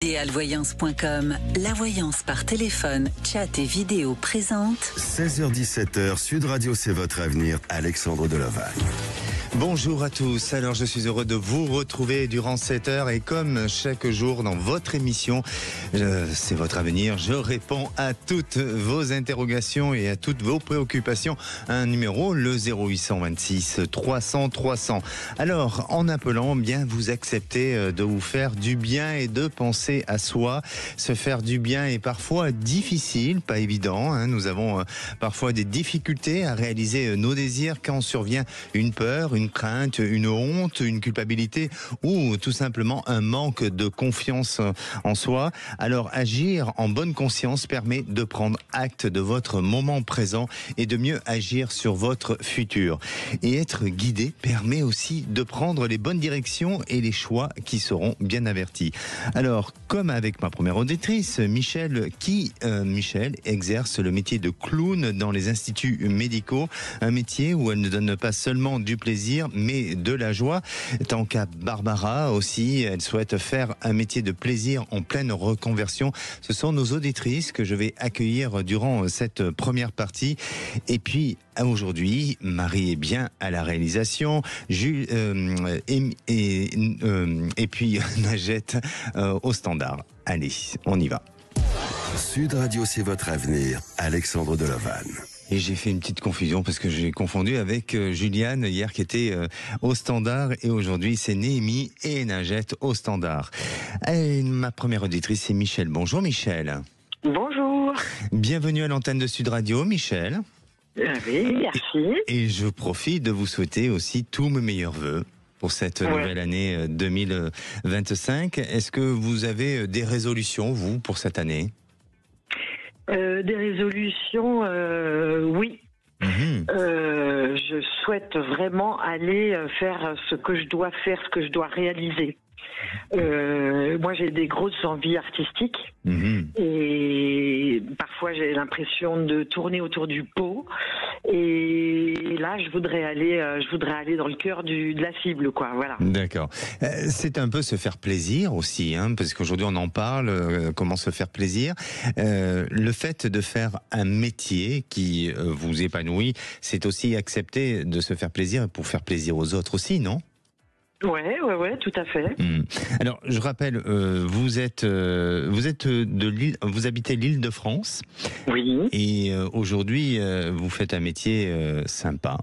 Idealvoyance.com, la voyance par téléphone, chat et vidéo présente. 16h-17h, Sud Radio, c'est votre avenir, Alexandre Delaval. Bonjour à tous, alors je suis heureux de vous retrouver durant cette heure et comme chaque jour dans votre émission, c'est votre avenir, je réponds à toutes vos interrogations et à toutes vos préoccupations. Un numéro, le 0826 300 300. Alors, en appelant, bien vous acceptez de vous faire du bien et de penser à soi. Se faire du bien est parfois difficile, pas évident. Nous avons parfois des difficultés à réaliser nos désirs quand survient une peur, une crainte, une honte, une culpabilité ou tout simplement un manque de confiance en soi. Alors agir en bonne conscience permet de prendre acte de votre moment présent et de mieux agir sur votre futur. Et être guidé permet aussi de prendre les bonnes directions et les choix qui seront bien avertis. Alors, comme avec ma première auditrice, Michel exerce le métier de clown dans les instituts médicaux, un métier où elle ne donne pas seulement du plaisir, mais de la joie. Tant qu'à Barbara aussi, elle souhaite faire un métier de plaisir en pleine reconversion. Ce sont nos auditrices que je vais accueillir durant cette première partie. Et puis, aujourd'hui, Marie est bien à la réalisation, et puis Najette au standard. Allez, on y va. Sud Radio, c'est votre avenir, Alexandre Delaval. Et j'ai fait une petite confusion parce que j'ai confondu avec Juliane hier qui était au standard et aujourd'hui c'est Néhémie et Najette au standard. Et ma première auditrice c'est Michel. Bonjour Michel. Bonjour. Bienvenue à l'antenne de Sud Radio Michel. Oui, merci. Et je profite de vous souhaiter aussi tous mes meilleurs vœux pour cette nouvelle année 2025. Est-ce que vous avez des résolutions vous pour cette année ? Des résolutions, oui. Je souhaite vraiment aller faire ce que je dois faire, ce que je dois réaliser. Moi, j'ai des grosses envies artistiques et parfois j'ai l'impression de tourner autour du pot. Et là, je voudrais aller dans le cœur de la cible, quoi. Voilà. D'accord. C'est un peu se faire plaisir aussi, parce qu'aujourd'hui on en parle. Comment se faire plaisir. Le fait de faire un métier qui vous épanouit, c'est aussi accepter de se faire plaisir pour faire plaisir aux autres aussi, non ? Ouais, tout à fait. Alors, je rappelle, vous habitez l'Île-de-France. Oui. Et aujourd'hui, vous faites un métier sympa.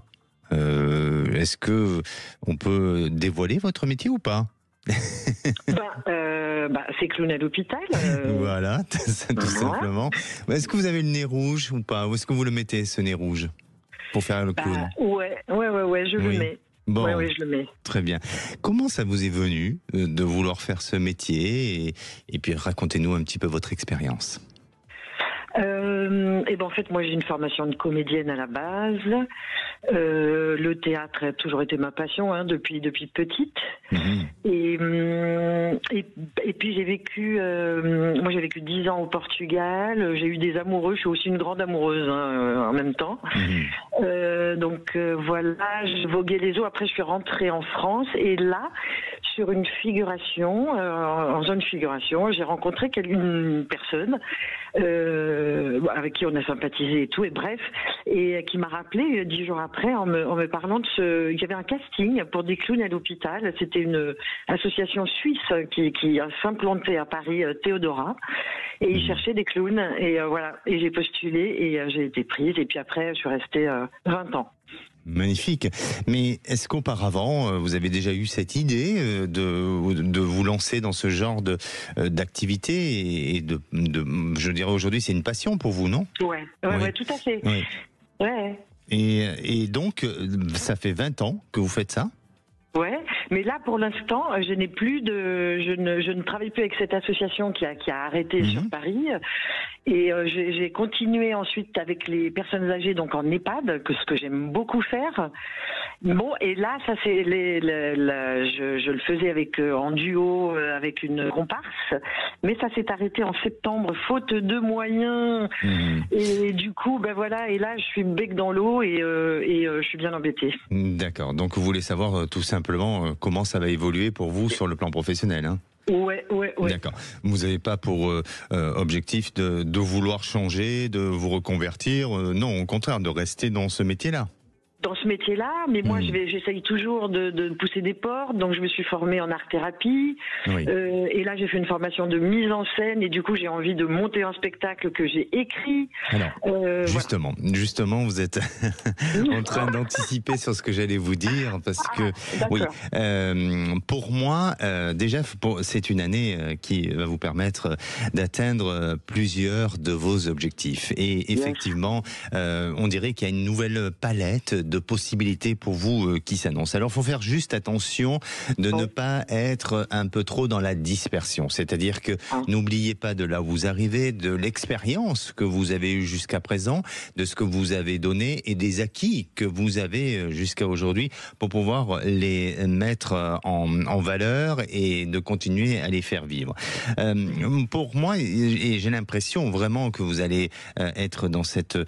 Est-ce que on peut dévoiler votre métier ou pas ? C'est clown à l'hôpital. Voilà, tout simplement. Est-ce que vous avez le nez rouge ou pas ? Où est-ce que vous le mettez, ce nez rouge, pour faire le clown ? Ouais, je le mets. Bon, oui, je le mets. Très bien. Comment ça vous est venu de vouloir faire ce métier et puis racontez-nous un petit peu votre expérience. En fait, moi j'ai une formation de comédienne à la base. Le théâtre a toujours été ma passion depuis petite. Et puis j'ai vécu 10 ans au Portugal. J'ai eu des amoureux. Je suis aussi une grande amoureuse en même temps. Voilà, je voguais les eaux. Après, je suis rentrée en France et là, sur une figuration, en zone figuration, j'ai rencontré une personne avec qui on a sympathisé et tout, et bref, et qui m'a rappelé 10 jours après en me parlant il y avait un casting pour des clowns à l'hôpital. C'était une association suisse qui a s'implanté à Paris, Théodora, et ils cherchaient des clowns, et voilà, et j'ai postulé et j'ai été prise, et puis après je suis restée 20 ans. Magnifique. Mais est-ce qu'auparavant, vous avez déjà eu cette idée de vous lancer dans ce genre d'activité et je dirais aujourd'hui, c'est une passion pour vous, non ? Ouais, tout à fait. Oui. Ouais. Et donc, ça fait 20 ans que vous faites ça ? Ouais, mais là pour l'instant, je ne travaille plus avec cette association qui a arrêté sur Paris, et j'ai continué ensuite avec les personnes âgées, donc en EHPAD, ce que j'aime beaucoup faire. Bon, et là ça c'est je le faisais en duo avec une comparse, mais ça s'est arrêté en septembre faute de moyens. Et du coup voilà, et là je suis bec dans l'eau et je suis bien embêtée. D'accord. Donc vous voulez savoir tout simplement comment ça va évoluer pour vous sur le plan professionnel, Ouais. Oui. D'accord. Vous n'avez pas pour objectif de vouloir changer, de vous reconvertir, non, au contraire, de rester dans ce métier-là. Dans ce métier-là, mais moi j'essaye toujours de pousser des portes, donc je me suis formée en art-thérapie, Oui. et là j'ai fait une formation de mise en scène, et du coup j'ai envie de monter un spectacle que j'ai écrit. Alors, justement, vous êtes en train d'anticiper sur ce que j'allais vous dire, parce que, oui, pour moi, déjà, c'est une année qui va vous permettre d'atteindre plusieurs de vos objectifs. Et effectivement, on dirait qu'il y a une nouvelle palette de possibilités pour vous qui s'annoncent. Alors, il faut faire juste attention de ne pas être un peu trop dans la dispersion. C'est-à-dire que n'oubliez pas de là où vous arrivez, de l'expérience que vous avez eue jusqu'à présent, de ce que vous avez donné et des acquis que vous avez jusqu'à aujourd'hui pour pouvoir les mettre en valeur et de continuer à les faire vivre. Pour moi, et j'ai l'impression vraiment que vous allez être dans cette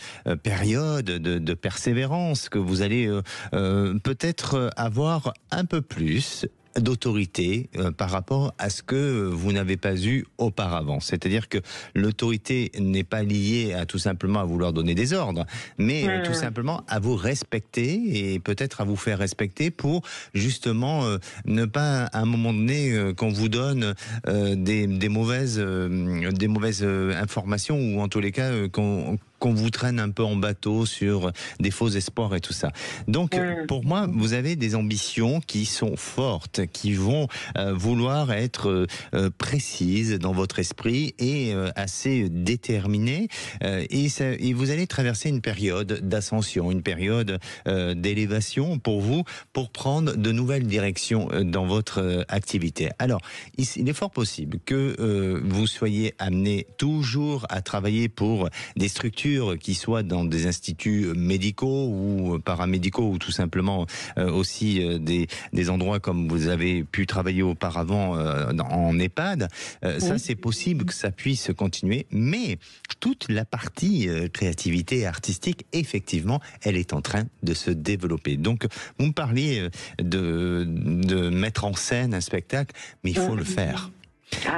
période de persévérance, que vous allez peut-être avoir un peu plus d'autorité par rapport à ce que vous n'avez pas eu auparavant. C'est-à-dire que l'autorité n'est pas liée à tout simplement à vouloir donner des ordres, mais tout simplement à vous respecter et peut-être à vous faire respecter pour justement ne pas à un moment donné qu'on vous donne des mauvaises informations ou en tous les cas qu'on vous traîne un peu en bateau sur des faux espoirs et tout ça. Donc, pour moi, vous avez des ambitions qui sont fortes, qui vont vouloir être précises dans votre esprit et assez déterminées. Et vous allez traverser une période d'ascension, une période d'élévation pour vous, pour prendre de nouvelles directions dans votre activité. Alors, il est fort possible que vous soyez amené toujours à travailler pour des structures qui soient dans des instituts médicaux ou paramédicaux ou tout simplement aussi des endroits comme vous avez pu travailler auparavant en EHPAD. Ça, c'est possible que ça puisse continuer, mais toute la partie créativité artistique, effectivement, elle est en train de se développer. Donc, vous me parliez de mettre en scène un spectacle, mais il faut le faire.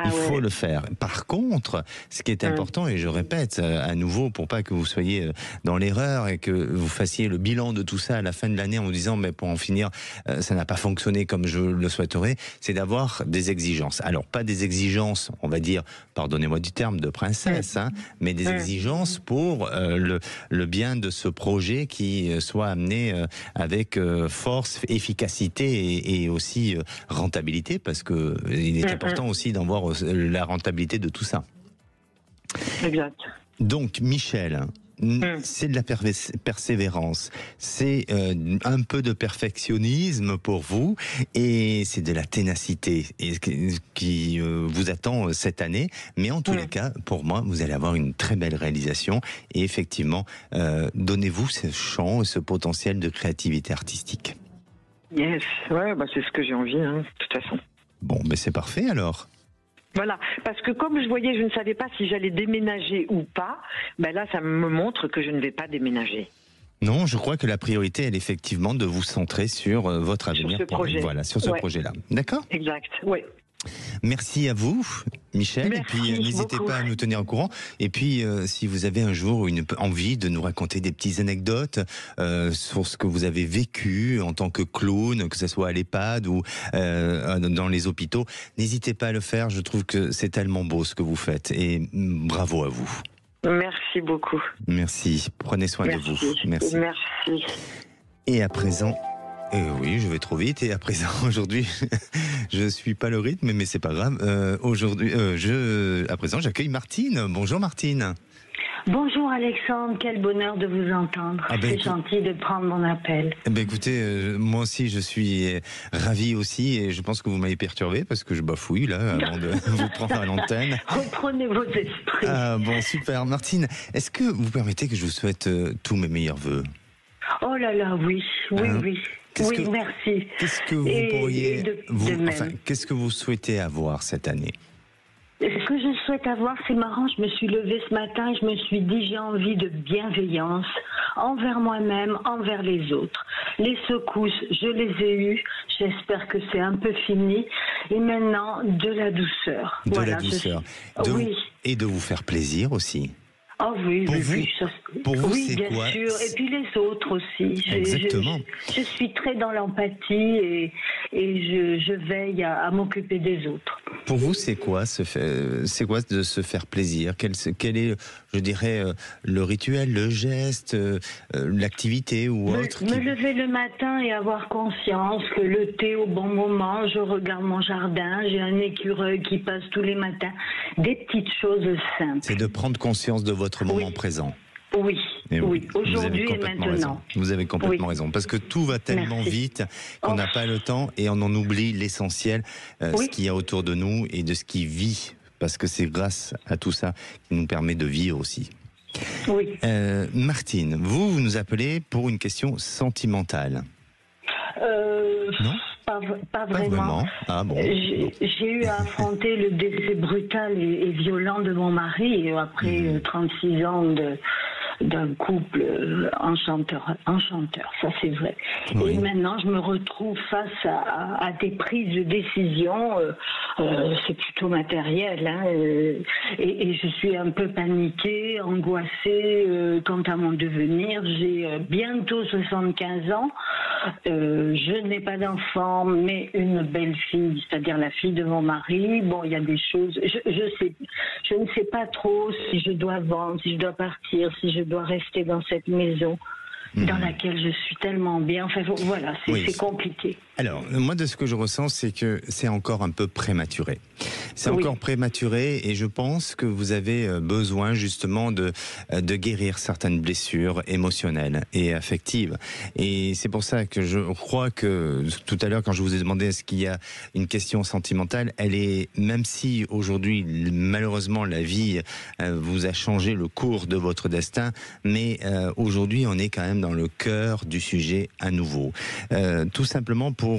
Il faut le faire. Par contre, ce qui est important, et je répète à nouveau pour pas que vous soyez dans l'erreur et que vous fassiez le bilan de tout ça à la fin de l'année en vous disant mais pour en finir ça n'a pas fonctionné comme je le souhaiterais, c'est d'avoir des exigences. Alors pas des exigences, on va dire, pardonnez-moi du terme, de princesse, mais des exigences pour le bien de ce projet qui soit amené avec force, efficacité et aussi rentabilité, parce que il est important aussi voir la rentabilité de tout ça. Exact. Donc, Michel, c'est de la persévérance, c'est un peu de perfectionnisme pour vous, et c'est de la ténacité qui vous attend cette année. Mais en tous les cas, pour moi, vous allez avoir une très belle réalisation. Et effectivement, donnez-vous ce champ, ce potentiel de créativité artistique. Yes, ouais, c'est ce que j'ai envie, de toute façon. Bon, mais c'est parfait alors. Voilà, parce que comme je voyais, je ne savais pas si j'allais déménager ou pas, là, ça me montre que je ne vais pas déménager. Non, je crois que la priorité, elle est effectivement de vous centrer sur votre avenir. Sur ce projet. Voilà, sur ce projet-là. D'accord ? Exact, oui. Merci à vous, Michel. Merci, et puis n'hésitez pas à nous tenir au courant. Et puis si vous avez un jour une envie de nous raconter des petites anecdotes sur ce que vous avez vécu en tant que clown, que ce soit à l'EHPAD ou dans les hôpitaux, n'hésitez pas à le faire. Je trouve que c'est tellement beau ce que vous faites. Et bravo à vous. Merci beaucoup. Merci. Prenez soin de vous. Merci. Merci. Et à présent... oui, je vais trop vite. Et à présent, aujourd'hui, je suis pas le rythme, mais c'est pas grave. Aujourd'hui, à présent, j'accueille Martine. Bonjour Martine. Bonjour Alexandre, quel bonheur de vous entendre. C'est gentil de prendre mon appel. Écoutez, moi aussi je suis ravi aussi, et je pense que vous m'avez perturbé parce que je bafouille là avant de vous prendre à l'antenne. Reprenez vos esprits. Bon, super. Martine, est-ce que vous permettez que je vous souhaite tous mes meilleurs vœux ? Oh là là, oui. Merci. Qu'est-ce que vous pourriez, qu'est-ce que vous souhaitez avoir cette année ? Ce que je souhaite avoir, c'est marrant, je me suis levée ce matin et je me suis dit j'ai envie de bienveillance envers moi-même, envers les autres. Les secousses, je les ai eues, j'espère que c'est un peu fini. Et maintenant, de la douceur. De la douceur. Oui. Et de vous faire plaisir aussi. Oh oui, pour oui, vous, oui. Pour vous, oui, c'est bien quoi? sûr. Et puis les autres aussi. Exactement. Je suis très dans l'empathie et je veille à m'occuper des autres. Pour vous, c'est quoi de se faire plaisir? Quel est, je dirais, le rituel, le geste, l'activité ou autre? Me lever le matin et avoir conscience que le thé au bon moment, je regarde mon jardin, j'ai un écureuil qui passe tous les matins. Des petites choses simples. C'est de prendre conscience de votre moment présent. Oui, oui. Aujourd'hui et maintenant. Raison. Vous avez complètement raison. Parce que tout va tellement vite qu'on n'a pas le temps et on en oublie l'essentiel, ce qu'il y a autour de nous et de ce qui vit. Parce que c'est grâce à tout ça qui nous permet de vivre aussi. Oui. Martine, vous nous appelez pour une question sentimentale. Non ? Pas vraiment. Ah bon. J'ai eu à affronter le décès brutal et violent de mon mari après 36 ans d'un couple enchanteur, ça c'est vrai. Oui. Et maintenant, je me retrouve face à des prises de décision, c'est plutôt matériel, hein, et je suis un peu paniquée, angoissée quant à mon devenir. J'ai bientôt 75 ans, je n'ai pas d'enfant, mais une belle fille, c'est-à-dire la fille de mon mari. Bon, il y a des choses, je ne sais pas trop si je dois vendre, si je dois partir, si je dois rester dans cette maison dans laquelle je suis tellement bien. Enfin voilà, c'est compliqué. Alors, moi, de ce que je ressens, c'est que c'est encore un peu prématuré. C'est encore prématuré et je pense que vous avez besoin justement de guérir certaines blessures émotionnelles et affectives. Et c'est pour ça que je crois que tout à l'heure, quand je vous ai demandé est-ce qu'il y a une question sentimentale, elle est, même si aujourd'hui, malheureusement, la vie vous a changé le cours de votre destin, mais aujourd'hui, on est quand même dans le cœur du sujet à nouveau. Tout simplement pour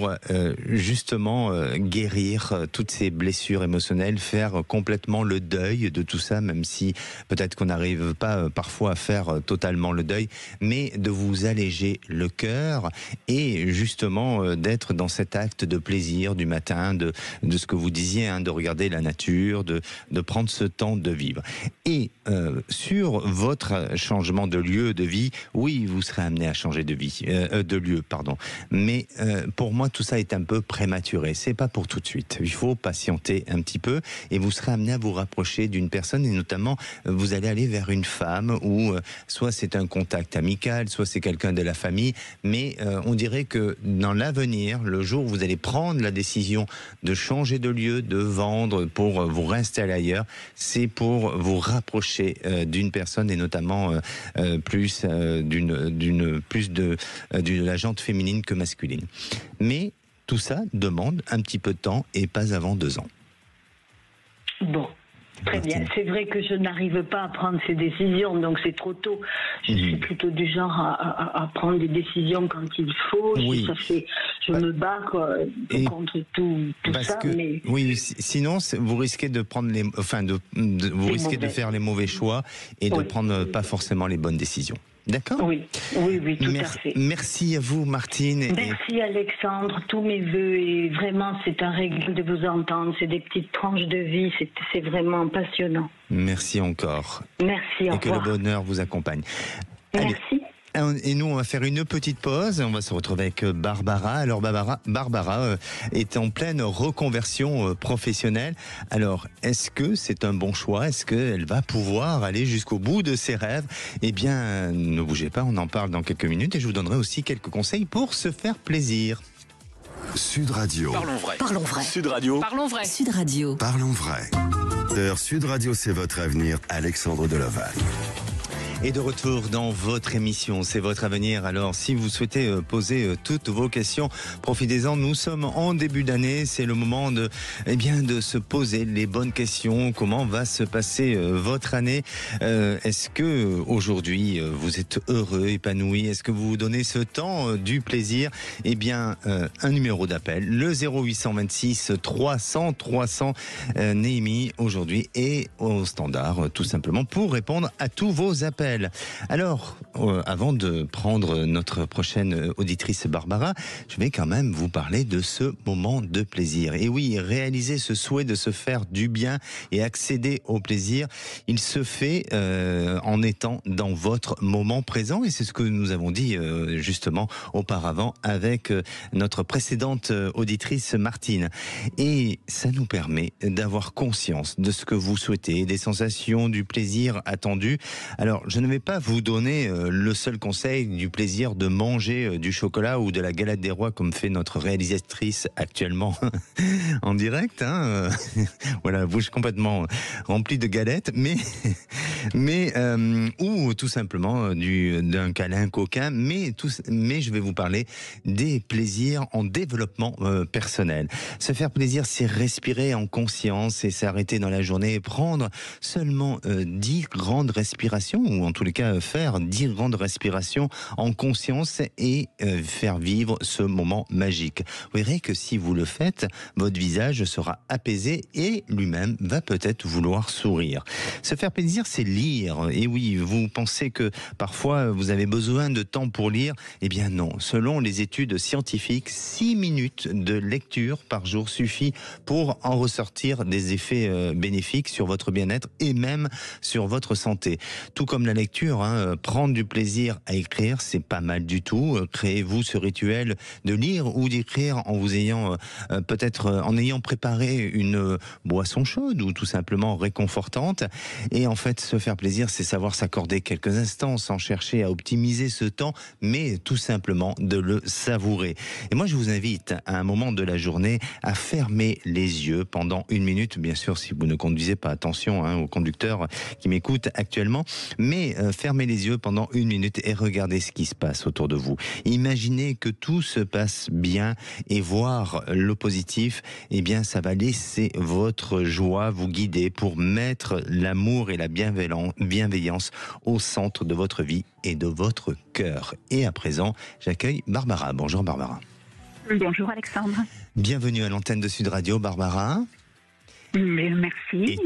justement guérir toutes ces blessures émotionnelles, faire complètement le deuil de tout ça, même si peut-être qu'on n'arrive pas parfois à faire totalement le deuil, mais de vous alléger le cœur et justement d'être dans cet acte de plaisir du matin, de ce que vous disiez, hein, de regarder la nature, de prendre ce temps de vivre. Et sur votre changement de lieu de vie, oui, vous serez amené à changer de lieu, mais pour moi tout ça est un peu prématuré, c'est pas pour tout de suite, il faut patienter un petit peu et vous serez amené à vous rapprocher d'une personne et notamment vous allez aller vers une femme où soit c'est un contact amical, soit c'est quelqu'un de la famille, mais on dirait que dans l'avenir, le jour où vous allez prendre la décision de changer de lieu, de vendre pour vous réinstaller ailleurs, c'est pour vous rapprocher d'une personne et notamment plus de la jante féminine que masculine. Mais tout ça demande un petit peu de temps et pas avant 2 ans. Bon, très bien. C'est vrai que je n'arrive pas à prendre ces décisions, donc c'est trop tôt. Je suis plutôt du genre à prendre des décisions quand il faut. Oui. Je me bats contre tout ça. Mais... Oui, sinon vous risquez de prendre de faire les mauvais choix et de prendre pas forcément les bonnes décisions. D'accord ? Oui, tout à fait. Merci à vous, Martine. Merci, Alexandre. Tous mes vœux. Et vraiment, c'est un régal de vous entendre. C'est des petites tranches de vie. C'est vraiment passionnant. Merci encore. Merci, au revoir. Et que le bonheur vous accompagne. Merci. Allez. Et nous, on va faire une petite pause. On va se retrouver avec Barbara. Alors, Barbara est en pleine reconversion professionnelle. Alors, est-ce que c'est un bon choix? Est-ce qu'elle va pouvoir aller jusqu'au bout de ses rêves? Eh bien, ne bougez pas, on en parle dans quelques minutes et je vous donnerai aussi quelques conseils pour se faire plaisir. Sud Radio. Parlons vrai. Parlons vrai. Sud Radio. Parlons vrai. Sud Radio. Parlons vrai. Sud Radio, c'est votre avenir. Alexandre Deloval. Et de retour dans votre émission, c'est votre avenir. Alors, si vous souhaitez poser toutes vos questions, profitez-en. Nous sommes en début d'année. C'est le moment de se poser les bonnes questions. Comment va se passer votre année? Est-ce que aujourd'hui vous êtes heureux, épanoui? Est-ce que vous vous donnez ce temps du plaisir? Un numéro d'appel, le 0826 300 300. Néhémie aujourd'hui est au standard, tout simplement, pour répondre à tous vos appels. Alors, avant de prendre notre prochaine auditrice Barbara, je vais quand même vous parler de ce moment de plaisir. Et oui, réaliser ce souhait de se faire du bien et accéder au plaisir, il se fait en étant dans votre moment présent. Et c'est ce que nous avons dit justement auparavant avec notre précédente auditrice Martine. Et ça nous permet d'avoir conscience de ce que vous souhaitez, des sensations, du plaisir attendu. Alors, je ne vais pas vous donner le seul conseil du plaisir de manger du chocolat ou de la galette des rois comme fait notre réalisatrice actuellement en direct. Voilà, la bouche complètement remplie de galettes, ou tout simplement d'un câlin coquin. Mais je vais vous parler des plaisirs en développement personnel. Se faire plaisir, c'est respirer en conscience et s'arrêter dans la journée et prendre seulement 10 grandes respirations, ou en tous les cas faire 10 grandes respirations en conscience et faire vivre ce moment magique. Vous verrez que si vous le faites, votre visage sera apaisé et lui-même va peut-être vouloir sourire. Se faire plaisir, c'est lire. Et oui, vous pensez que parfois vous avez besoin de temps pour lire? Eh bien non. Selon les études scientifiques, 6 minutes de lecture par jour suffit pour en ressortir des effets bénéfiques sur votre bien-être et même sur votre santé. Tout comme la lecture, prendre du plaisir à écrire, c'est pas mal du tout. Créez-vous ce rituel de lire ou d'écrire en vous ayant en ayant préparé une boisson chaude ou tout simplement réconfortante. Et en fait, se faire plaisir, c'est savoir s'accorder quelques instants sans chercher à optimiser ce temps, mais tout simplement de le savourer. Et moi, je vous invite à un moment de la journée à fermer les yeux pendant 1 minute. Bien sûr, si vous ne conduisez pas, attention aux conducteurs qui m'écoutent actuellement, mais fermez les yeux pendant 1 minute et regardez ce qui se passe autour de vous. Imaginez que tout se passe bien et voir le positif, ça va laisser votre joie vous guider pour mettre l'amour et la bienveillance au centre de votre vie et de votre cœur. Et à présent, j'accueille Barbara. Bonjour Barbara. Bonjour Alexandre. Bienvenue à l'antenne de Sud Radio, Barbara. Merci,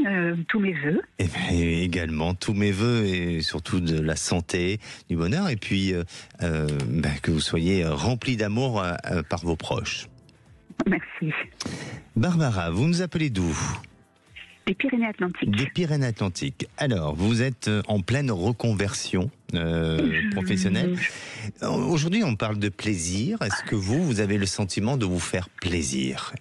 tous mes vœux. Et également tous mes vœux et surtout de la santé, du bonheur et puis que vous soyez remplis d'amour par vos proches. Merci. Barbara, vous nous appelez d'où? Des Pyrénées-Atlantiques. Des Pyrénées-Atlantiques. Alors, vous êtes en pleine reconversion professionnelle. Aujourd'hui, on parle de plaisir. Est-ce que vous avez le sentiment de vous faire plaisir?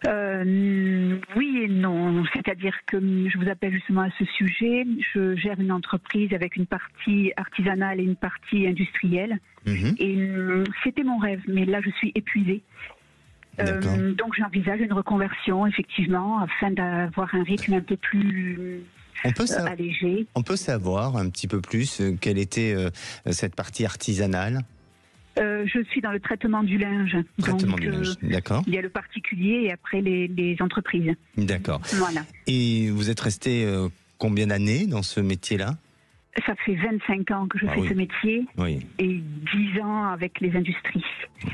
Oui et non. C'est-à-dire que je vous appelle justement à ce sujet. Je gère une entreprise avec une partie artisanale et une partie industrielle. Et c'était mon rêve, mais là, je suis épuisée. Donc j'envisage une reconversion, effectivement, afin d'avoir un rythme un peu plus allégé. On peut savoir un petit peu plus quelle était cette partie artisanale? Je suis dans le traitement du linge. D'accord. Il y a le particulier et après les entreprises. D'accord. Voilà. Et vous êtes resté combien d'années dans ce métier-là? Ça fait 25 ans que je fais ce métier et 10 ans avec les industries.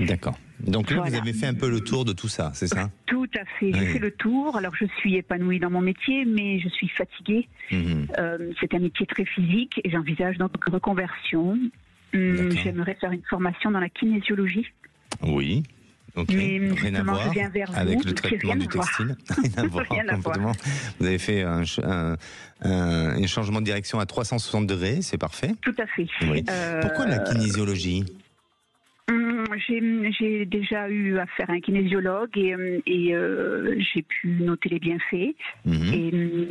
D'accord. Donc là, vous avez fait un peu le tour de tout ça, c'est ça? Tout à fait. J'ai fait le tour. Alors, je suis épanouie dans mon métier, mais je suis fatiguée. C'est un métier très physique et j'envisage donc une reconversion. J'aimerais faire une formation dans la kinésiologie. Oui. Ok, rien à voir avec le traitement du textile. Rien à voir complètement. Vous avez fait un changement de direction à 360 degrés, c'est parfait. Tout à fait. Oui. Pourquoi la kinésiologie? J'ai déjà eu affaire à un kinésiologue et j'ai pu noter les bienfaits. Et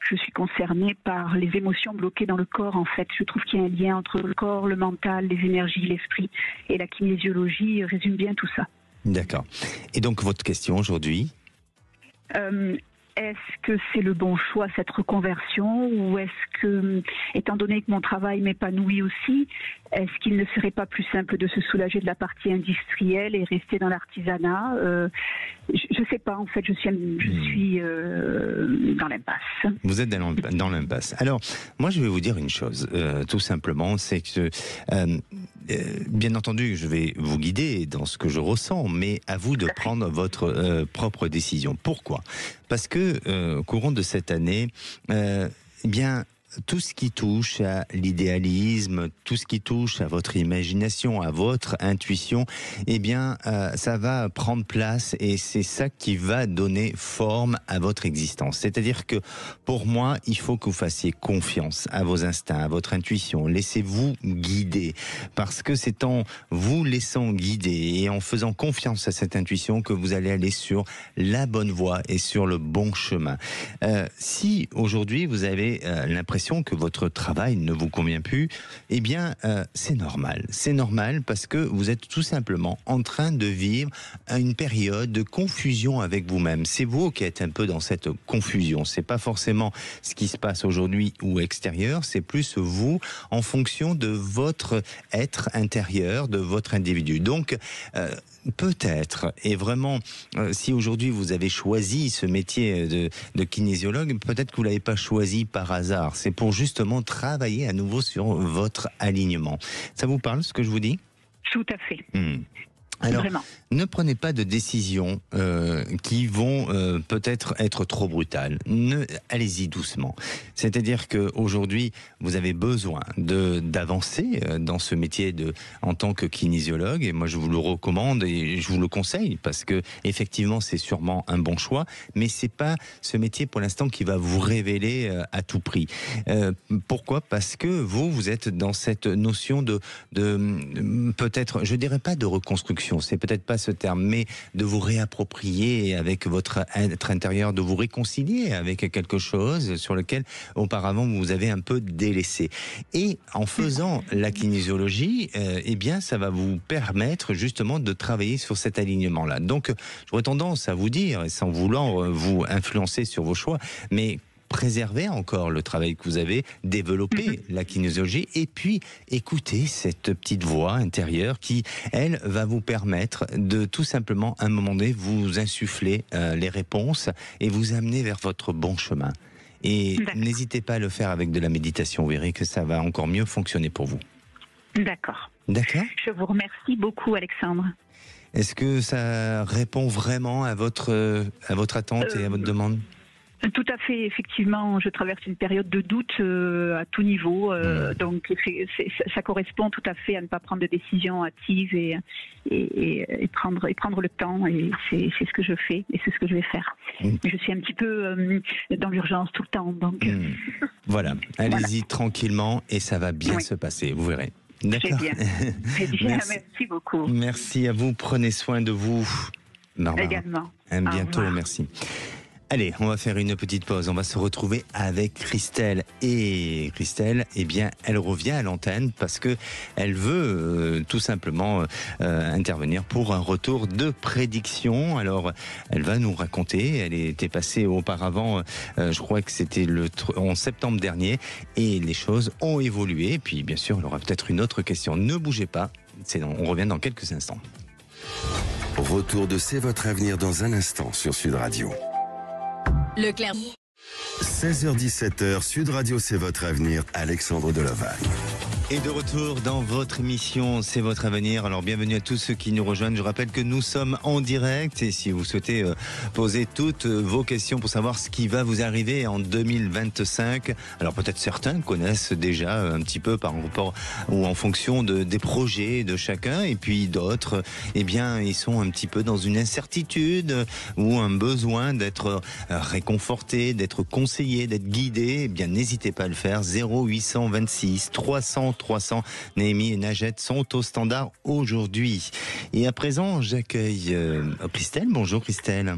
je suis concernée par les émotions bloquées dans le corps, en fait. Je trouve qu'il y a un lien entre le corps, le mental, les énergies, l'esprit. Et la kinésiologie résume bien tout ça. D'accord. Et donc, votre question aujourd'hui? est-ce que c'est le bon choix, cette reconversion, ou est-ce que, étant donné que mon travail m'épanouit aussi, est-ce qu'il ne serait pas plus simple de se soulager de la partie industrielle et rester dans l'artisanat? Je ne sais pas, en fait, je suis dans l'impasse. Vous êtes dans l'impasse. Alors, moi, je vais vous dire une chose, tout simplement, c'est que, bien entendu, je vais vous guider dans ce que je ressens, mais à vous de prendre votre propre décision. Pourquoi ? Parce que, au courant de cette année, eh bien, tout ce qui touche à l'idéalisme, tout ce qui touche à votre imagination, à votre intuition, eh bien, ça va prendre place et c'est ça qui va donner forme à votre existence. C'est-à-dire que, pour moi, il faut que vous fassiez confiance à vos instincts, à votre intuition. Laissez-vous guider, parce que c'est en vous laissant guider et en faisant confiance à cette intuition que vous allez aller sur la bonne voie et sur le bon chemin. Si aujourd'hui vous avez l'impression que votre travail ne vous convient plus, eh bien, c'est normal. C'est normal parce que vous êtes tout simplement en train de vivre une période de confusion avec vous-même. C'est vous qui êtes un peu dans cette confusion. C'est pas forcément ce qui se passe aujourd'hui ou extérieur, c'est plus vous en fonction de votre être intérieur, de votre individu. Donc, peut-être, et vraiment, si aujourd'hui vous avez choisi ce métier de kinésiologue, peut-être que vous l'avez pas choisi par hasard. C'est pour justement travailler à nouveau sur votre alignement. Ça vous parle, ce que je vous dis ? Tout à fait. Alors, Vraiment. Ne prenez pas de décisions qui vont peut-être être trop brutales. Allez-y doucement. C'est-à-dire qu'aujourd'hui, vous avez besoin d'avancer dans ce métier en tant que kinésiologue. Et moi, je vous le recommande et je vous le conseille parce que effectivement, c'est sûrement un bon choix. Mais c'est pas ce métier pour l'instant qui va vous révéler à tout prix. Pourquoi ? Parce que vous êtes dans cette notion de peut-être, je dirais pas de reconstruction. C'est peut-être pas ce terme, mais de vous réapproprier avec votre être intérieur, de vous réconcilier avec quelque chose sur lequel auparavant vous avez un peu délaissé. Et en faisant la kinésiologie, eh bien, ça va vous permettre justement de travailler sur cet alignement-là. Donc, j'aurais tendance à vous dire, sans vouloir vous influencer sur vos choix, mais préserver encore le travail que vous avez, développer la kinésiologie et puis écouter cette petite voix intérieure qui, elle, va vous permettre de tout simplement, à un moment donné, vous insuffler les réponses et vous amener vers votre bon chemin. Et n'hésitez pas à le faire avec de la méditation, vous verrez que ça va encore mieux fonctionner pour vous. D'accord. D'accord ? Je vous remercie beaucoup, Alexandre. Est-ce que ça répond vraiment à votre attente et à votre demande ? Tout à fait, effectivement, je traverse une période de doute à tout niveau, donc ça correspond tout à fait à ne pas prendre de décisions hâtives et prendre le temps, et c'est ce que je fais et c'est ce que je vais faire. Mais je suis un petit peu dans l'urgence tout le temps, donc... Voilà, allez-y tranquillement et ça va bien se passer, vous verrez. D'accord. Très bien, merci beaucoup. Merci à vous, prenez soin de vous. Barbara. Également. À bientôt, merci. Allez, on va faire une petite pause. On va se retrouver avec Christelle. Et Christelle, eh bien, elle revient à l'antenne parce que elle veut tout simplement intervenir pour un retour de prédiction. Alors, elle va nous raconter. Elle était passée auparavant, je crois que c'était en septembre dernier, et les choses ont évolué. Et puis, bien sûr, elle aura peut-être une autre question. Ne bougez pas. On revient dans quelques instants. Retour de C'est votre avenir dans un instant sur Sud Radio. Leclerc. 16h-17h, Sud Radio, c'est votre avenir, Alexandre Delovac. Et de retour dans votre émission, c'est votre avenir. Alors bienvenue à tous ceux qui nous rejoignent. Je rappelle que nous sommes en direct et si vous souhaitez poser toutes vos questions pour savoir ce qui va vous arriver en 2025. Alors peut-être certains connaissent déjà un petit peu par rapport ou en fonction des projets de chacun, et puis d'autres, eh bien, ils sont un petit peu dans une incertitude ou un besoin d'être réconfortés, d'être conseillés, d'être guidés. Eh bien, n'hésitez pas à le faire. 0826 300 300. Néhémie et Najette sont au standard aujourd'hui. Et à présent, j'accueille Christelle. Bonjour Christelle.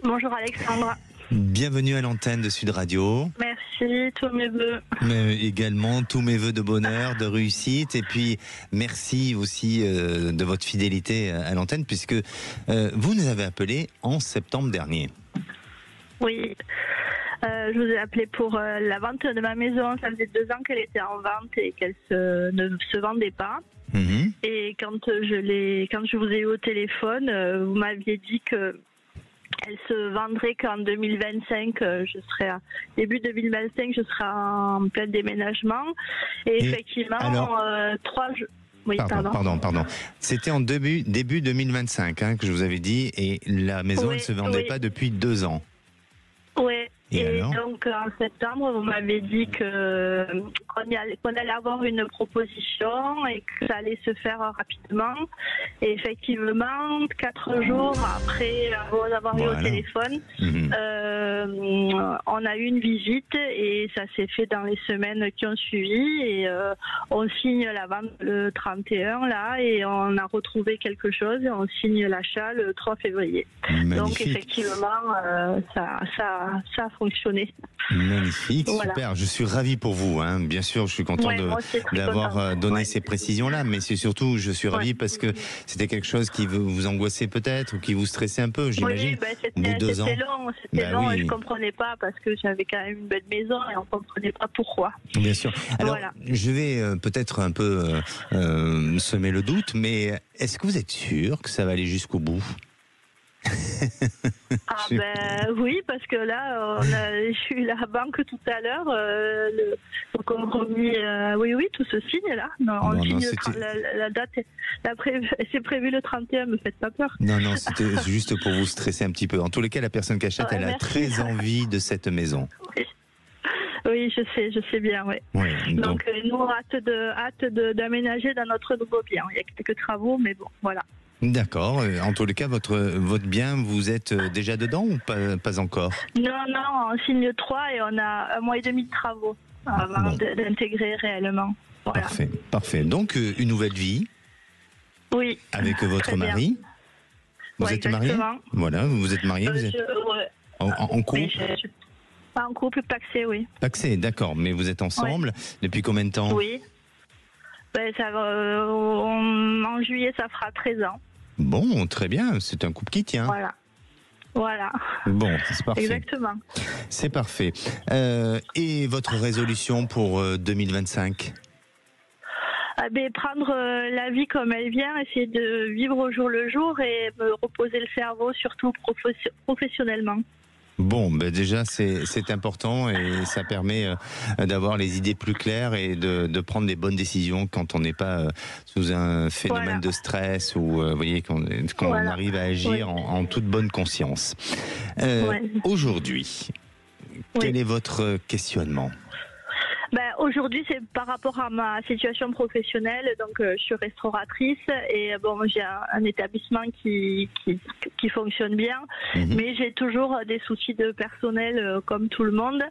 Bonjour Alexandre. Bienvenue à l'antenne de Sud Radio. Merci, tous mes vœux. Mais également tous mes vœux de bonheur, de réussite, et puis merci aussi de votre fidélité à l'antenne, puisque vous nous avez appelé en septembre dernier. Oui. Je vous ai appelé pour la vente de ma maison. Ça faisait 2 ans qu'elle était en vente et qu'elle ne se vendait pas. Et quand je vous ai eu au téléphone, vous m'aviez dit que elle se vendrait qu'en 2025. Début 2025, je serai en plein déménagement. Et effectivement, alors, 3 jours. Oui, pardon. C'était en début 2025 que je vous avais dit, et la maison elle se vendait pas depuis 2 ans. Oui. Et donc en septembre, vous m'avez dit qu'on allait avoir une proposition et que ça allait se faire rapidement. Et effectivement, 4 jours après vous avoir eu au téléphone, on a eu une visite et ça s'est fait dans les semaines qui ont suivi. Et on signe la vente le 31 là et on a retrouvé quelque chose et on signe l'achat le 3 février. Magnifique. Donc effectivement, ça a fonctionné. Magnifique, voilà. Super. Je suis ravi pour vous. Bien sûr, je suis content d'avoir donné ces précisions-là, mais c'est surtout, je suis ravi parce que c'était quelque chose qui vous angoissait peut-être ou qui vous stressait un peu, j'imagine. Oui, c'était long, et je comprenais pas parce que j'avais quand même une belle maison et on comprenait pas pourquoi. Bien sûr. Alors, je vais peut-être un peu semer le doute, mais est-ce que vous êtes sûr que ça va aller jusqu'au bout? Oui, parce que là, je suis à la banque tout à l'heure, donc on a remis, oui, tout se signe là. On signe la date, c'est prévu le 31, me faites pas peur. Non, c'était juste pour vous stresser un petit peu. En tous les cas, la personne qui achète, elle a très envie de cette maison. Oui, je sais bien, oui. Donc nous, hâte d'aménager dans notre nouveau bien. Il y a quelques travaux, mais bon, voilà. D'accord. En tous les cas, votre bien, vous êtes déjà dedans ou pas encore? Non, on signe 3 et on a 1 mois et demi de travaux avant d'intégrer réellement. Voilà. Parfait. Donc, une nouvelle vie. Oui. Avec votre mari. Vous êtes marié? Voilà, vous êtes marié. En couple? Pas en couple, pacsé, oui. Pacsé, d'accord. Mais vous êtes ensemble depuis combien de temps? Oui. En juillet, ça fera 13 ans. Bon, très bien, c'est un couple qui tient. Voilà. Bon, c'est parfait. Exactement. C'est parfait. Et votre résolution pour 2025? Prendre la vie comme elle vient, essayer de vivre au jour le jour et me reposer le cerveau, surtout professionnellement. Bon, déjà c'est important et ça permet d'avoir les idées plus claires et de prendre les bonnes décisions quand on n'est pas sous un phénomène de stress ou vous voyez qu'on arrive à agir en toute bonne conscience. Aujourd'hui, quel est votre questionnement? Aujourd'hui, c'est par rapport à ma situation professionnelle. Donc, je suis restauratrice et j'ai un établissement qui fonctionne bien, mais j'ai toujours des soucis de personnel comme tout le monde.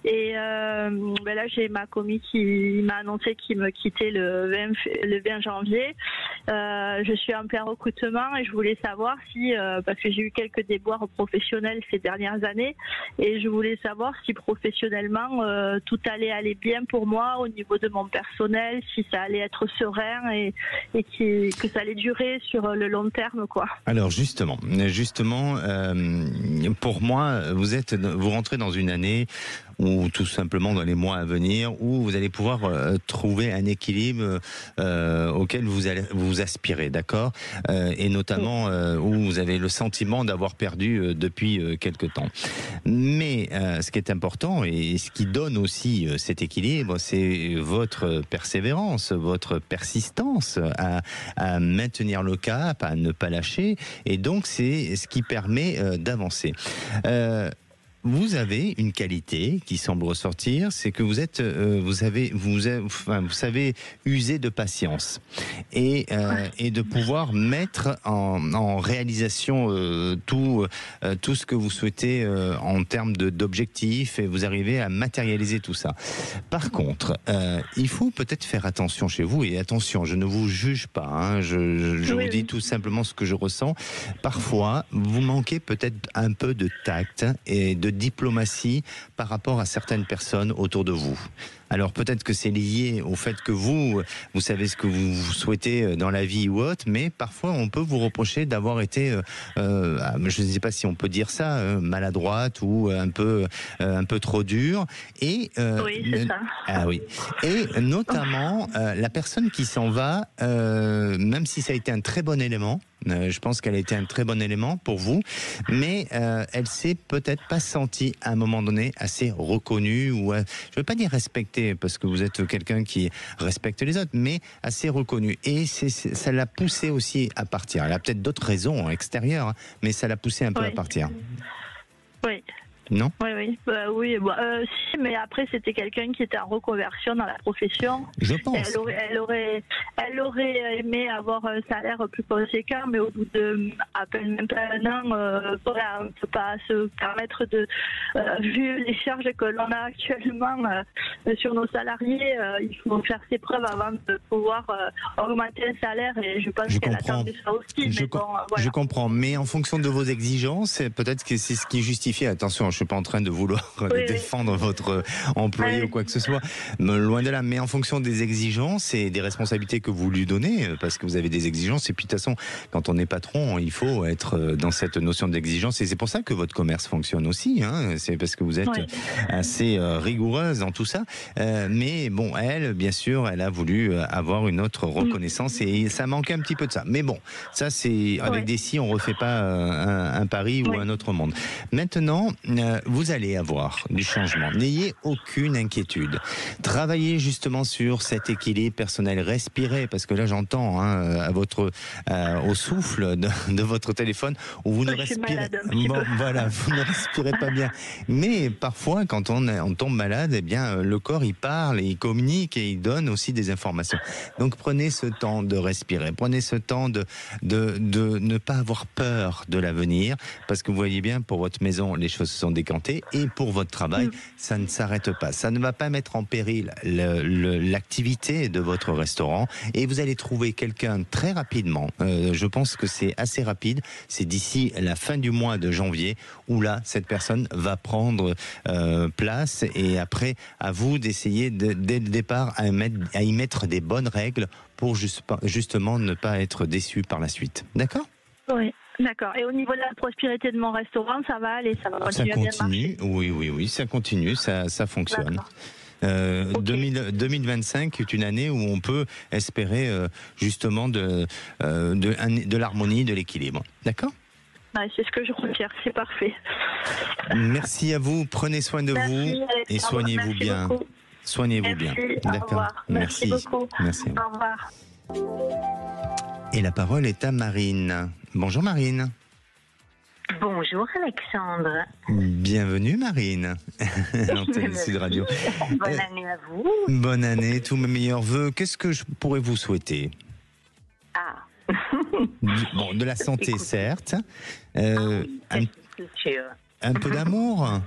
Et là, j'ai ma commis qui m'a annoncé qu'il me quittait le 20 janvier. Je suis en plein recrutement et je voulais savoir si, parce que j'ai eu quelques déboires professionnels ces dernières années, et je voulais savoir si professionnellement tout allait aller bien pour moi au niveau de mon personnel, si ça allait être serein et que ça allait durer sur le long terme, quoi. Alors justement, pour moi, vous rentrez dans une année ou tout simplement dans les mois à venir où vous allez pouvoir trouver un équilibre auquel vous aspirez, d'accord, et notamment où vous avez le sentiment d'avoir perdu depuis quelque temps. Mais ce qui est important et ce qui donne aussi cet équilibre, c'est votre persévérance, votre persistance à maintenir le cap, à ne pas lâcher, et donc c'est ce qui permet d'avancer. Vous avez une qualité qui semble ressortir, c'est que vous savez user de patience et de pouvoir mettre en réalisation tout ce que vous souhaitez en termes d'objectifs, et vous arrivez à matérialiser tout ça. Par contre, il faut peut-être faire attention chez vous, et attention, je ne vous juge pas, je vous dis tout simplement ce que je ressens. Parfois, vous manquez peut-être un peu de tact et de diplomatie par rapport à certaines personnes autour de vous. Alors peut-être que c'est lié au fait que vous savez ce que vous souhaitez dans la vie ou autre, mais parfois on peut vous reprocher d'avoir été, je ne sais pas si on peut dire ça, maladroite ou un peu trop dure. Et oui, c'est ça. Ah oui. Et notamment la personne qui s'en va, même si ça a été un très bon élément. Je pense qu'elle a été un très bon élément pour vous, mais elle s'est peut-être pas sentie à un moment donné assez reconnue ou, je veux pas dire respectée parce que vous êtes quelqu'un qui respecte les autres, mais assez reconnue. Et ça l'a poussée aussi à partir. Elle a peut-être d'autres raisons extérieures, mais ça l'a poussée un peu à partir. Oui. Non ? Oui. Si, mais après c'était quelqu'un qui était en reconversion dans la profession. Je pense. Elle aurait aimé avoir un salaire plus conséquent, mais au bout de à peine même pas un an, on ne peut pas se permettre de, vu les charges que l'on a actuellement sur nos salariés, il faut faire ses preuves avant de pouvoir augmenter un salaire. Et je pense qu'elle attendait ça aussi. Je comprends, mais en fonction de vos exigences, peut-être que c'est ce qui justifie. Attention, je suis pas en train de vouloir défendre votre employé ou quoi que ce soit, loin de là, mais en fonction des exigences et des responsabilités que vous lui donnez, parce que vous avez des exigences, et puis de toute façon, quand on est patron, il faut être dans cette notion d'exigence, et c'est pour ça que votre commerce fonctionne aussi, hein, c'est parce que vous êtes assez rigoureuse dans tout ça, mais bon, elle, bien sûr, elle a voulu avoir une autre reconnaissance, et ça manquait un petit peu de ça, mais bon, ça c'est, avec des si, on refait pas un Paris ou un autre monde. Maintenant, vous allez avoir du changement. N'ayez aucune inquiétude. Travaillez justement sur cet équilibre personnel. Respirez, parce que là j'entends au souffle de votre téléphone où vous ne respirez. Vous ne respirez pas bien. Mais parfois, quand on tombe malade, eh bien le corps il parle, et il communique et il donne aussi des informations. Donc prenez ce temps de respirer. Prenez ce temps de ne pas avoir peur de l'avenir, parce que vous voyez bien, pour votre maison, les choses se sont décantées, et pour votre travail, ça ne s'arrête pas. Ça ne va pas mettre en péril l'activité de votre restaurant, et vous allez trouver quelqu'un très rapidement. Je pense que c'est assez rapide. C'est d'ici la fin du mois de janvier où là, cette personne va prendre place, et après, à vous d'essayer dès le départ à y mettre des bonnes règles pour justement ne pas être déçu par la suite. D'accord ? Oui. D'accord. Et au niveau de la prospérité de mon restaurant, ça va aller, ça va continuer à bien marcher. Oui, ça continue, ça fonctionne. 2025 est une année où on peut espérer justement de l'harmonie, de l'équilibre. D'accord ? C'est ce que je retire, c'est parfait. Merci à vous, prenez soin de vous et soignez-vous bien. Beaucoup. Soignez-vous bien. D'accord. Merci beaucoup. Merci. Au revoir. Et la parole est à Marine. Bonjour Marine. Bonjour Alexandre. Bienvenue Marine. L'antenne Sud Radio. Bonne année à vous. Bonne année, tous mes meilleurs vœux. Qu'est-ce que je pourrais vous souhaiter ? Bon, de la santé. Écoute, certes. Un peu d'amour.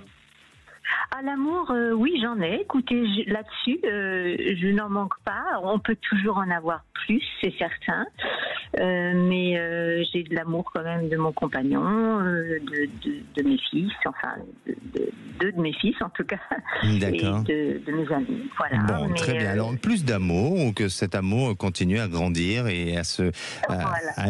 L'amour, oui, j'en ai. Écoutez, là-dessus, je n'en manque pas. On peut toujours en avoir plus, c'est certain. Mais j'ai de l'amour quand même de mon compagnon, de mes fils, enfin, deux de mes fils en tout cas. D'accord. Et de mes amis. Voilà. Bon, très bien. Alors, plus d'amour, ou que cet amour continue à grandir et à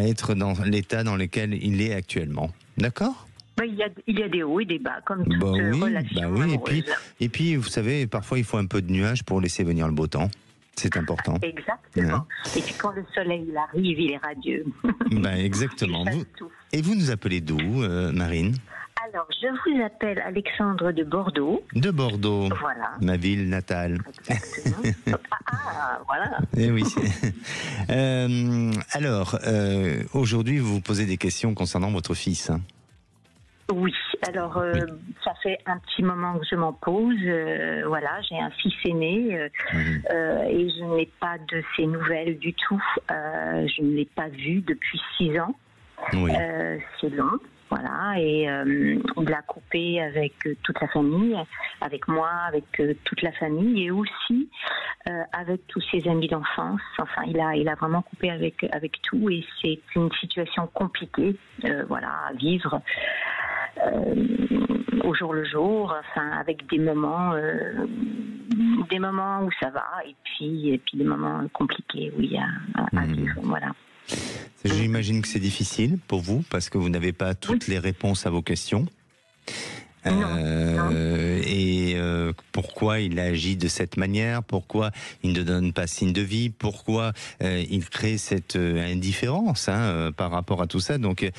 être dans l'état dans lequel il est actuellement. D'accord ? Il y a des hauts et des bas, comme toute relation amoureuse. Et puis, vous savez, parfois, il faut un peu de nuages pour laisser venir le beau temps. C'est important. Exactement. Et puis, quand le soleil il arrive, il est radieux. Exactement. Et vous nous appelez d'où, Marine ? Alors, je vous appelle Alexandre de Bordeaux. De Bordeaux. Voilà. Ma ville natale. Exactement. Voilà. Eh oui. Alors, aujourd'hui, vous vous posez des questions concernant votre fils. Oui, alors ça fait un petit moment que je m'en pose. Voilà, j'ai un fils aîné et je n'ai pas de ses nouvelles du tout. Je ne l'ai pas vu depuis 6 ans. Oui. C'est long. Voilà, et il a coupé avec toute la famille, avec moi, avec toute la famille, et aussi avec tous ses amis d'enfance. Enfin, il a vraiment coupé avec tout, et c'est une situation compliquée, voilà, à vivre. au jour le jour, enfin avec des moments où ça va et puis des moments compliqués où il y a à vivre, voilà. J'imagine que c'est difficile pour vous parce que vous n'avez pas toutes les réponses à vos questions. Et pourquoi il agit de cette manière, pourquoi il ne donne pas signe de vie, pourquoi il crée cette indifférence par rapport à tout ça. Donc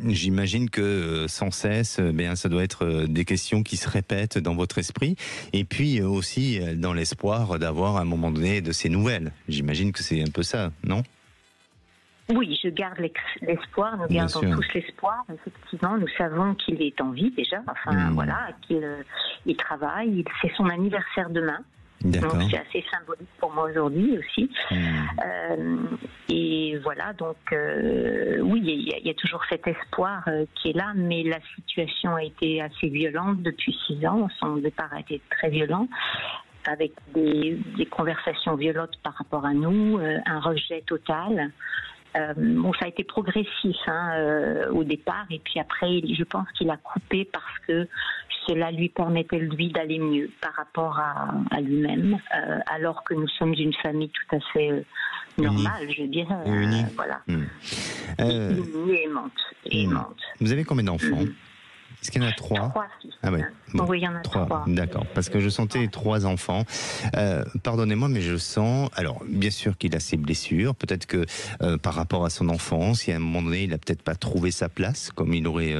j'imagine que sans cesse, ça doit être des questions qui se répètent dans votre esprit, et puis aussi dans l'espoir d'avoir à un moment donné de ces nouvelles. J'imagine que c'est un peu ça, non ? Oui, je garde l'espoir, nous gardons tous l'espoir. Effectivement, nous savons qu'il est en vie déjà, voilà, qu'il travaille, c'est son anniversaire demain. Donc c'est assez symbolique pour moi aujourd'hui aussi. Et voilà, donc oui, il y a toujours cet espoir qui est là, mais la situation a été assez violente depuis 6 ans. Son départ a été très violent, avec des conversations violentes par rapport à nous, un rejet total. Ça a été progressif au départ, et puis après, je pense qu'il a coupé parce que cela lui permettait, lui, d'aller mieux par rapport à lui-même, alors que nous sommes une famille tout à fait normale, je dirais. Voilà. Aimante. Vous avez combien d'enfants ? Est-ce qu'il y en a 3 ? 3 filles. Ah oui. Bon, oui, il y en a 3. D'accord, parce que je sentais 3 enfants. Pardonnez-moi, mais je sens... Alors, bien sûr qu'il a ses blessures. Peut-être que par rapport à son enfance, il y a un moment donné, il n'a peut-être pas trouvé sa place comme il aurait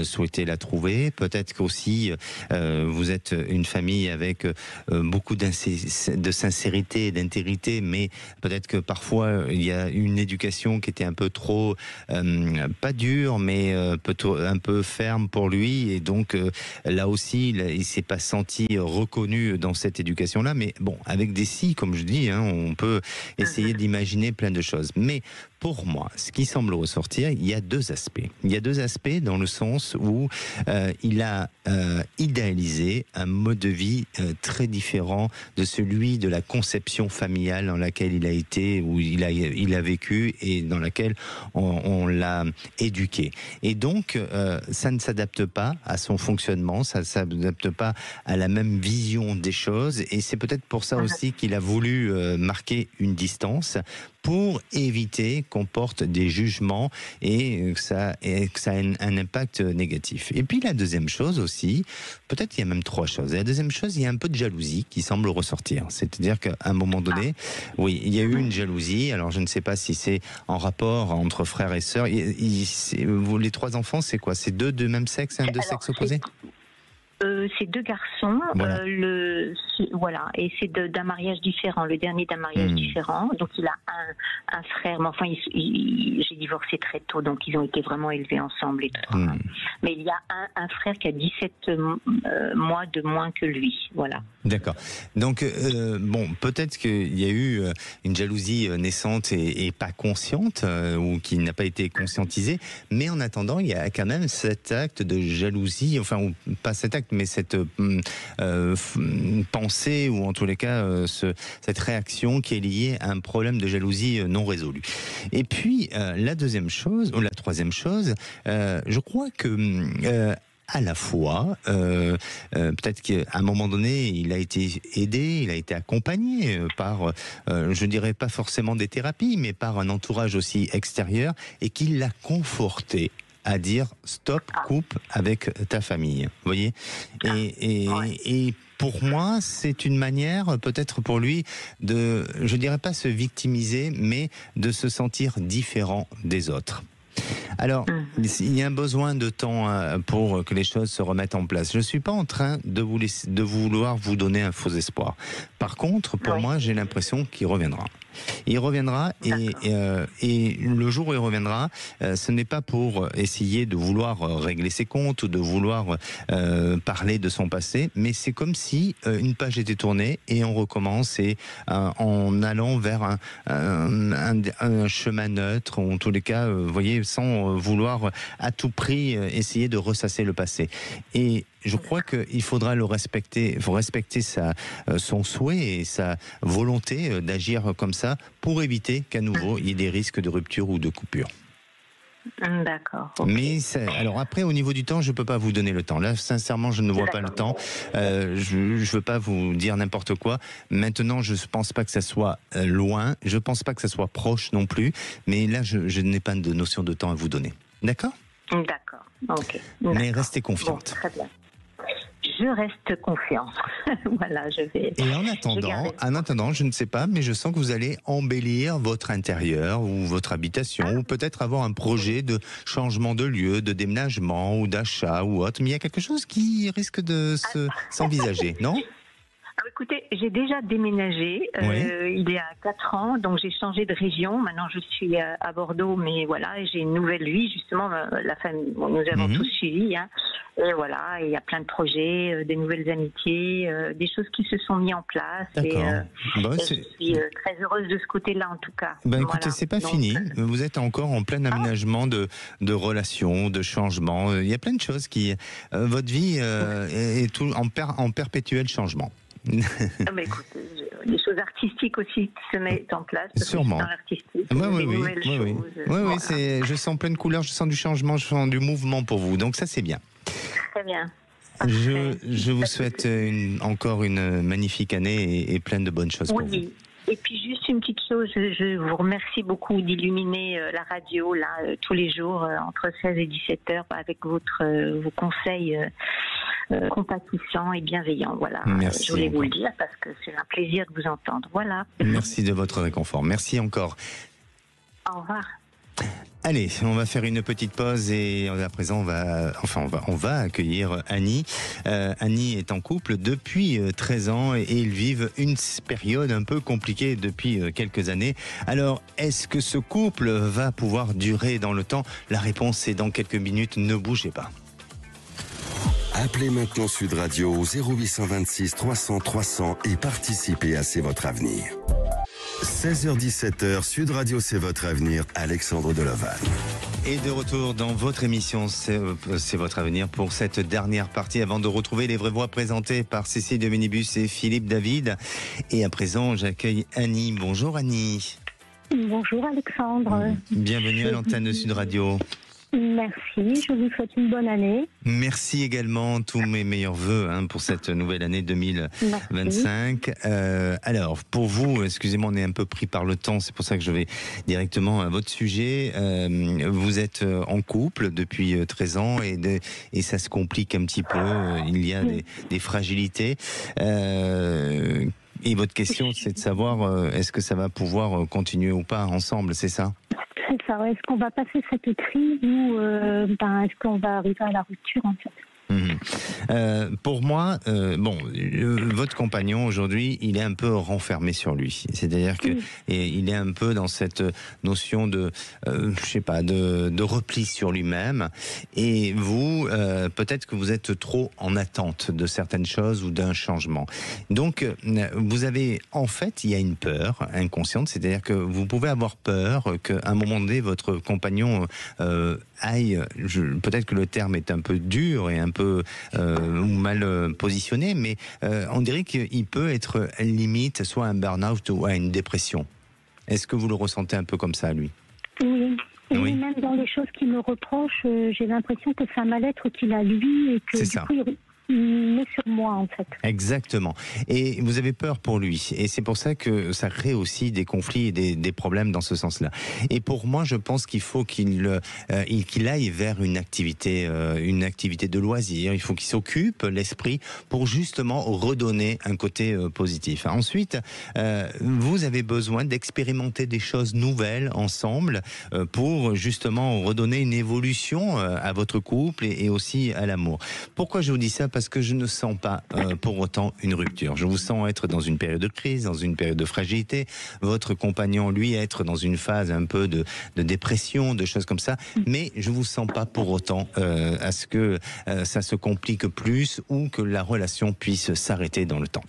souhaité la trouver. Peut-être qu'aussi, vous êtes une famille avec beaucoup de sincérité et d'intégrité, mais peut-être que parfois, il y a une éducation qui était un peu trop... pas dure, mais un peu ferme pour lui. Et donc là aussi, il ne s'est pas senti reconnu dans cette éducation-là. Mais bon, avec des si, comme je dis, on peut essayer d'imaginer plein de choses. Mais pour moi, ce qui semble ressortir, il y a 2 aspects. Il y a 2 aspects dans le sens où il a idéalisé un mode de vie très différent de celui de la conception familiale dans laquelle il a été, où il a vécu et dans laquelle on l'a éduqué. Et donc, ça ne s'adapte pas à son fonctionnement, ça ne s'adapte pas à la même vision des choses, et c'est peut-être pour ça aussi qu'il a voulu marquer une distance pour éviter qu'on porte des jugements et que ça ait un impact négatif. Et puis la deuxième chose aussi, peut-être il y a même 3 choses. La deuxième chose, il y a un peu de jalousie qui semble ressortir. C'est-à-dire qu'à un moment donné, oui, il y a eu une jalousie. Alors je ne sais pas si c'est en rapport entre frères et sœurs. Les 3 enfants, c'est quoi ? C'est 2 de même sexe, 2 sexes opposés ? C'est 2 garçons, voilà, et c'est d'un mariage différent, le dernier d'un mariage différent. Donc il a un frère, mais enfin j'ai divorcé très tôt, donc ils ont été vraiment élevés ensemble et tout. Mais il y a un frère qui a 17 mois de moins que lui, voilà. D'accord. Donc peut-être qu'il y a eu une jalousie naissante et pas consciente, ou qui n'a pas été conscientisée, mais en attendant, il y a quand même cet acte de jalousie, enfin, ou pas cet acte, mais cette pensée, ou en tous les cas cette réaction qui est liée à un problème de jalousie non résolu. Et puis la deuxième chose, ou la troisième chose, je crois que à la fois, peut-être qu'à un moment donné, il a été aidé, il a été accompagné par, je dirais pas forcément des thérapies, mais par un entourage aussi extérieur, et qu'il l'a conforté à dire stop, coupe avec ta famille, vous voyez, et pour moi, c'est une manière, peut-être pour lui, de, je dirais pas se victimiser, mais de se sentir différent des autres. Alors, il y a un besoin de temps pour que les choses se remettent en place. Je ne suis pas en train de vouloir vous donner un faux espoir. Par contre, pour moi, j'ai l'impression qu'il reviendra. Il reviendra, et le jour où il reviendra, ce n'est pas pour essayer de vouloir régler ses comptes ou de vouloir parler de son passé, mais c'est comme si une page était tournée et on recommence, et en allant vers un chemin neutre, ou en tous les cas, vous voyez, sans vouloir à tout prix essayer de ressasser le passé. Et je crois qu'il faudra le respecter. Il faut respecter son souhait et sa volonté d'agir comme ça pour éviter qu'à nouveau il y ait des risques de rupture ou de coupure. D'accord. Okay. Mais alors après, au niveau du temps, je peux pas vous donner le temps. Là, sincèrement, je ne vois pas le temps. Je veux pas vous dire n'importe quoi. Maintenant, je pense pas que ça soit loin. Je pense pas que ça soit proche non plus. Mais là, je n'ai pas de notion de temps à vous donner. D'accord ? D'accord. Ok. Mais restez confiante. Bon, très bien. Je reste confiante. Voilà, je vais. Et en attendant, je ne sais pas, mais je sens que vous allez embellir votre intérieur ou votre habitation, ou peut-être avoir un projet de changement de lieu, de déménagement ou d'achat ou autre. Mais il y a quelque chose qui risque de s'envisager, non ? Écoutez, j'ai déjà déménagé il y a 4 ans, donc j'ai changé de région. Maintenant, je suis à Bordeaux, mais voilà, j'ai une nouvelle vie. Justement, la famille, nous avons tous suivi. Hein, et voilà, il y a plein de projets, des nouvelles amitiés, des choses qui se sont mises en place. D'accord. Je suis très heureuse de ce côté-là, en tout cas. Écoutez, c'est pas fini. Vous êtes encore en plein aménagement de relations, de changements. Il y a plein de choses qui... votre vie est tout en perpétuel changement. Mais écoute, les choses artistiques aussi se mettent en place. Sûrement. Oui, je sens plein de couleurs, je sens du changement, je sens du mouvement pour vous. Donc ça, c'est bien. Très bien. Je vous souhaite encore une magnifique année et plein de bonnes choses pour vous. Et puis juste une petite chose, je vous remercie beaucoup d'illuminer la radio là tous les jours entre 16 et 17 heures avec vos conseils compatissants et bienveillants. Voilà. Merci. Je voulais vous le dire parce que c'est un plaisir de vous entendre. Voilà. Merci de votre réconfort. Merci encore. Au revoir. Allez, on va faire une petite pause et à présent on va accueillir Annie. Annie est en couple depuis 13 ans et ils vivent une période un peu compliquée depuis quelques années. Alors, est-ce que ce couple va pouvoir durer dans le temps ? La réponse est dans quelques minutes, ne bougez pas. Appelez maintenant Sud Radio au 0826 300 300 et participez à C'est votre avenir. 16h-17h, Sud Radio, c'est votre avenir, Alexandre Delaval. Et de retour dans votre émission, c'est votre avenir pour cette dernière partie avant de retrouver les vraies voix présentées par Cécile de Minibus et Philippe David. Et à présent, j'accueille Annie. Bonjour Annie. Bonjour Alexandre. Bienvenue à l'antenne de Sud Radio. Merci, je vous souhaite une bonne année. Merci également, tous mes meilleurs vœux pour cette nouvelle année 2025. Alors, pour vous, excusez-moi, on est un peu pris par le temps, c'est pour ça que je vais directement à votre sujet. Vous êtes en couple depuis 13 ans et ça se complique un petit peu, il y a des fragilités. Et votre question, c'est de savoir, est-ce que ça va pouvoir continuer ou pas ensemble, c'est ça ? C'est ça, est-ce qu'on va passer cette crise ou est-ce qu'on va arriver à la rupture en fait ? Pour moi, votre compagnon aujourd'hui, il est un peu renfermé sur lui. C'est-à-dire que il est un peu dans cette notion de, de repli sur lui-même. Et vous, peut-être que vous êtes trop en attente de certaines choses ou d'un changement. Donc, vous avez, en fait, il y a une peur inconsciente. C'est-à-dire que vous pouvez avoir peur qu'à un moment donné, votre compagnon aille, peut-être que le terme est un peu dur et un peu mal positionné, mais on dirait qu'il peut être limite soit un burn-out ou à une dépression. Est-ce que vous le ressentez un peu comme ça, lui ? Oui. Et même dans les choses qu'il me reproche, j'ai l'impression que c'est un mal-être qu'il a lui et que du coup, il met sur moi en fait. Exactement. Et vous avez peur pour lui. Et c'est pour ça que ça crée aussi des conflits et des problèmes dans ce sens-là. Et pour moi, je pense qu'il faut qu'il aille vers une activité de loisir. Il faut qu'il s'occupe l'esprit pour justement redonner un côté positif. Ensuite, vous avez besoin d'expérimenter des choses nouvelles ensemble pour justement redonner une évolution à votre couple et aussi à l'amour. Pourquoi je vous dis ça ? Parce que je ne sens pas pour autant une rupture. Je vous sens être dans une période de crise, dans une période de fragilité. Votre compagnon, lui, être dans une phase un peu de dépression, de choses comme ça. Mais je vous sens pas pour autant à ce que ça se complique plus ou que la relation puisse s'arrêter dans le temps.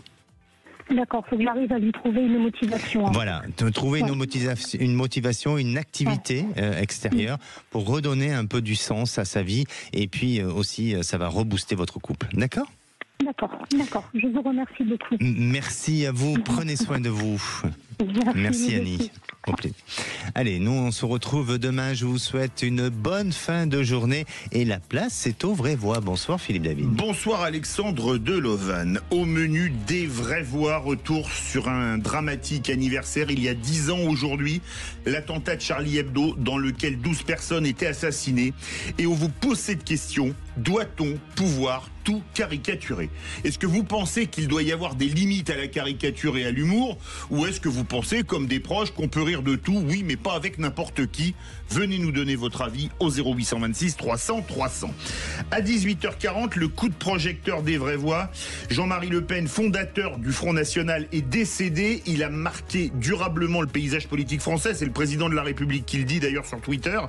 D'accord, il faut que j'arrive à lui trouver une motivation. Voilà, trouver une motivation, une activité extérieure pour redonner un peu du sens à sa vie et puis aussi ça va rebooster votre couple. D'accord ? D'accord. Je vous remercie beaucoup. Merci à vous, prenez soin de vous. Merci Annie. Au plaisir. Allez, nous on se retrouve demain. Je vous souhaite une bonne fin de journée et la place c'est aux vraies voix. Bonsoir Philippe David. Bonsoir Alexandre Delovan. Au menu des vraies voix, retour sur un dramatique anniversaire. Il y a 10 ans aujourd'hui, l'attentat de Charlie Hebdo dans lequel 12 personnes étaient assassinées. Et on vous pose cette question, doit-on pouvoir tout caricaturer? Est-ce que vous pensez qu'il doit y avoir des limites à la caricature et à l'humour? Ou est-ce que vous pensez, comme des proches, qu'on peut rire de tout? Oui, mais pas avec n'importe qui. Venez nous donner votre avis au 0826 300 300. À 18h40, le coup de projecteur des vraies voix. Jean-Marie Le Pen, fondateur du Front National, est décédé. Il a marqué durablement le paysage politique français. C'est le président de la République qui le dit d'ailleurs sur Twitter.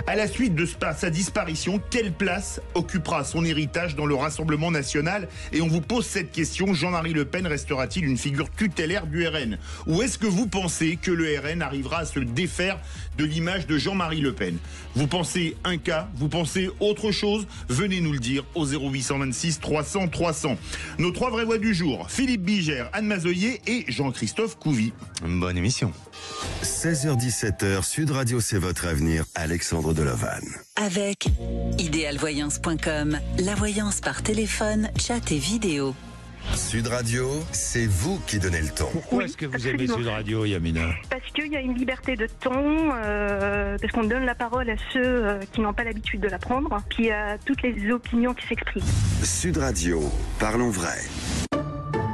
À la suite de sa disparition, quelle place occupera son héritage dans le Rassemblement national? Et on vous pose cette question, Jean-Marie Le Pen restera-t-il une figure tutélaire du RN? Ou est-ce que vous pensez que le RN arrivera à se défaire de l'image de Jean-Marie Le Pen? Vous pensez un cas? Vous pensez autre chose? Venez nous le dire au 0826 300 300. Nos 3 vraies voix du jour, Philippe Bigère, Anne Mazoyer et Jean-Christophe Couvi. Bonne émission. 16h-17h, Sud Radio, c'est votre avenir, Alexandre Delovan. Avec idéalvoyance.com, la voyance par téléphone, chat et vidéo. Sud Radio, c'est vous qui donnez le ton. Pourquoi est-ce que vous aimez Sud Radio, Yamina? Parce qu'il y a une liberté de ton, parce qu'on donne la parole à ceux qui n'ont pas l'habitude de la prendre, puis à toutes les opinions qui s'expriment. Sud Radio, parlons vrai.